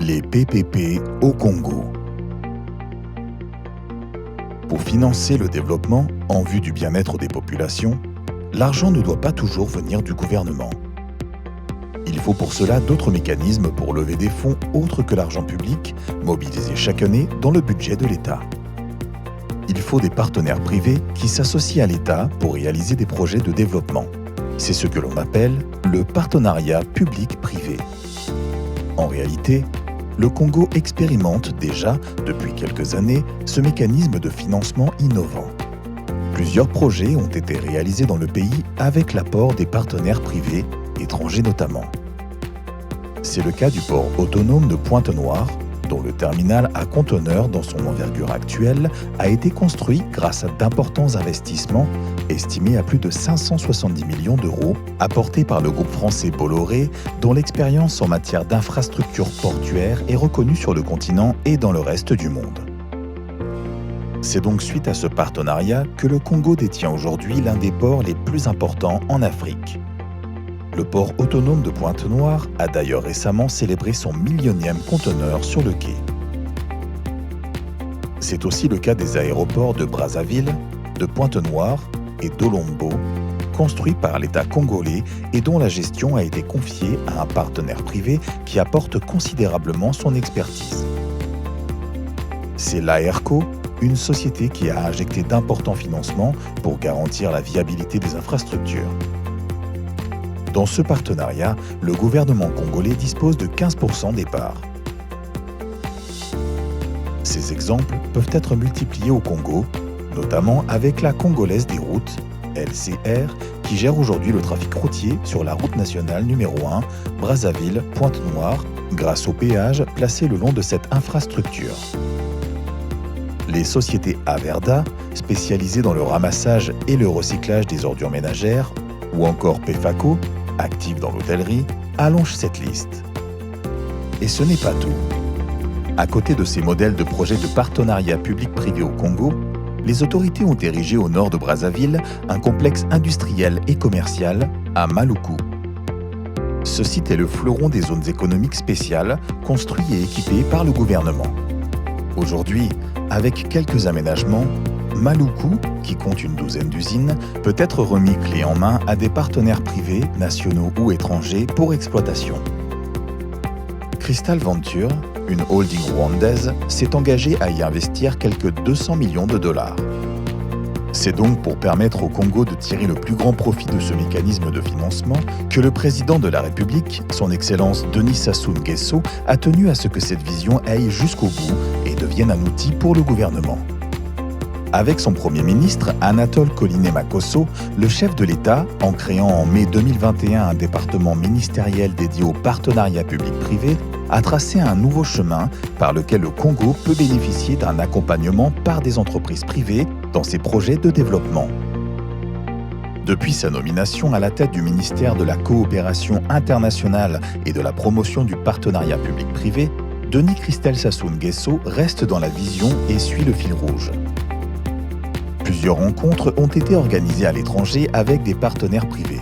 Les PPP au Congo. Pour financer le développement en vue du bien-être des populations, l'argent ne doit pas toujours venir du gouvernement. Il faut pour cela d'autres mécanismes pour lever des fonds autres que l'argent public, mobilisé chaque année dans le budget de l'État. Il faut des partenaires privés qui s'associent à l'État pour réaliser des projets de développement. C'est ce que l'on appelle le partenariat public-privé. En réalité, le Congo expérimente déjà, depuis quelques années, ce mécanisme de financement innovant. Plusieurs projets ont été réalisés dans le pays avec l'apport des partenaires privés, étrangers notamment. C'est le cas du port autonome de Pointe-Noire, dont le terminal à conteneurs dans son envergure actuelle a été construit grâce à d'importants investissements, estimés à plus de 570 millions d'euros, apportés par le groupe français Bolloré, dont l'expérience en matière d'infrastructures portuaires est reconnue sur le continent et dans le reste du monde. C'est donc suite à ce partenariat que le Congo détient aujourd'hui l'un des ports les plus importants en Afrique. Le port autonome de Pointe-Noire a d'ailleurs récemment célébré son 1000e conteneur sur le quai. C'est aussi le cas des aéroports de Brazzaville, de Pointe-Noire et d'Olombo, construits par l'État congolais et dont la gestion a été confiée à un partenaire privé qui apporte considérablement son expertise. C'est l'AERCO, une société qui a injecté d'importants financements pour garantir la viabilité des infrastructures. Dans ce partenariat, le gouvernement congolais dispose de 15% des parts. Ces exemples peuvent être multipliés au Congo, notamment avec la Congolaise des routes, LCR, qui gère aujourd'hui le trafic routier sur la route nationale numéro 1, Brazzaville-Pointe-Noire, grâce au péage placé le long de cette infrastructure. Les sociétés Averda, spécialisées dans le ramassage et le recyclage des ordures ménagères, ou encore PEFACO, active dans l'hôtellerie, allonge cette liste. Et ce n'est pas tout. À côté de ces modèles de projets de partenariat public-privé au Congo, les autorités ont érigé au nord de Brazzaville un complexe industriel et commercial à Maluku. Ce site est le fleuron des zones économiques spéciales, construit et équipé par le gouvernement. Aujourd'hui, avec quelques aménagements, Maluku, qui compte une douzaine d'usines, peut être remis clé en main à des partenaires privés, nationaux ou étrangers pour exploitation. Crystal Venture, une holding rwandaise, s'est engagée à y investir quelques 200 millions de dollars. C'est donc pour permettre au Congo de tirer le plus grand profit de ce mécanisme de financement que le président de la République, son Excellence Denis Sassou Nguesso, a tenu à ce que cette vision aille jusqu'au bout et devienne un outil pour le gouvernement. Avec son Premier ministre, Anatole Koliné-Makosso, le chef de l'État, en créant en mai 2021 un département ministériel dédié au partenariat public-privé, a tracé un nouveau chemin par lequel le Congo peut bénéficier d'un accompagnement par des entreprises privées dans ses projets de développement. Depuis sa nomination à la tête du ministère de la Coopération internationale et de la promotion du partenariat public-privé, Denis Christel Sassou Nguesso reste dans la vision et suit le fil rouge. Plusieurs rencontres ont été organisées à l'étranger avec des partenaires privés.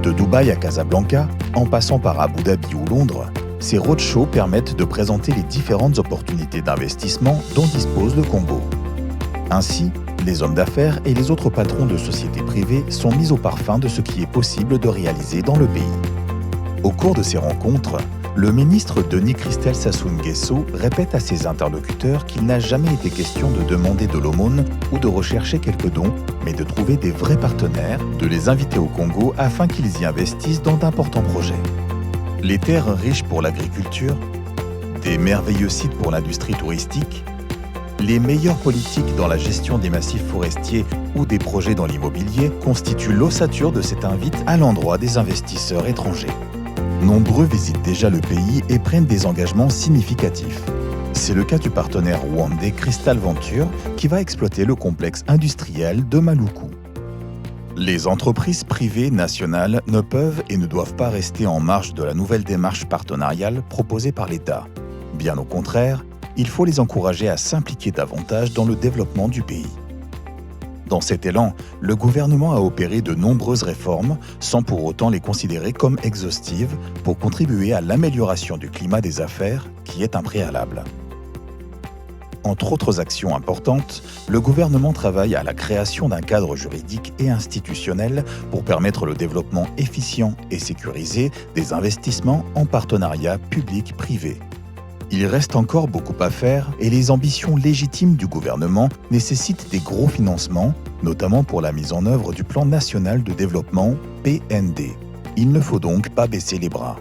De Dubaï à Casablanca, en passant par Abu Dhabi ou Londres, ces roadshows permettent de présenter les différentes opportunités d'investissement dont dispose le Congo. Ainsi, les hommes d'affaires et les autres patrons de sociétés privées sont mis au parfum de ce qui est possible de réaliser dans le pays. Au cours de ces rencontres, le ministre Denis Christel Sassou Nguesso répète à ses interlocuteurs qu'il n'a jamais été question de demander de l'aumône ou de rechercher quelques dons, mais de trouver des vrais partenaires, de les inviter au Congo afin qu'ils y investissent dans d'importants projets. Les terres riches pour l'agriculture, des merveilleux sites pour l'industrie touristique, les meilleures politiques dans la gestion des massifs forestiers ou des projets dans l'immobilier constituent l'ossature de cette invite à l'endroit des investisseurs étrangers. Nombreux visitent déjà le pays et prennent des engagements significatifs. C'est le cas du partenaire rwandais Crystal Venture qui va exploiter le complexe industriel de Maluku. Les entreprises privées nationales ne peuvent et ne doivent pas rester en marge de la nouvelle démarche partenariale proposée par l'État. Bien au contraire, il faut les encourager à s'impliquer davantage dans le développement du pays. Dans cet élan, le gouvernement a opéré de nombreuses réformes sans pour autant les considérer comme exhaustives pour contribuer à l'amélioration du climat des affaires qui est un préalable. Entre autres actions importantes, le gouvernement travaille à la création d'un cadre juridique et institutionnel pour permettre le développement efficient et sécurisé des investissements en partenariat public-privé. Il reste encore beaucoup à faire et les ambitions légitimes du gouvernement nécessitent des gros financements, notamment pour la mise en œuvre du Plan national de développement PND. Il ne faut donc pas baisser les bras.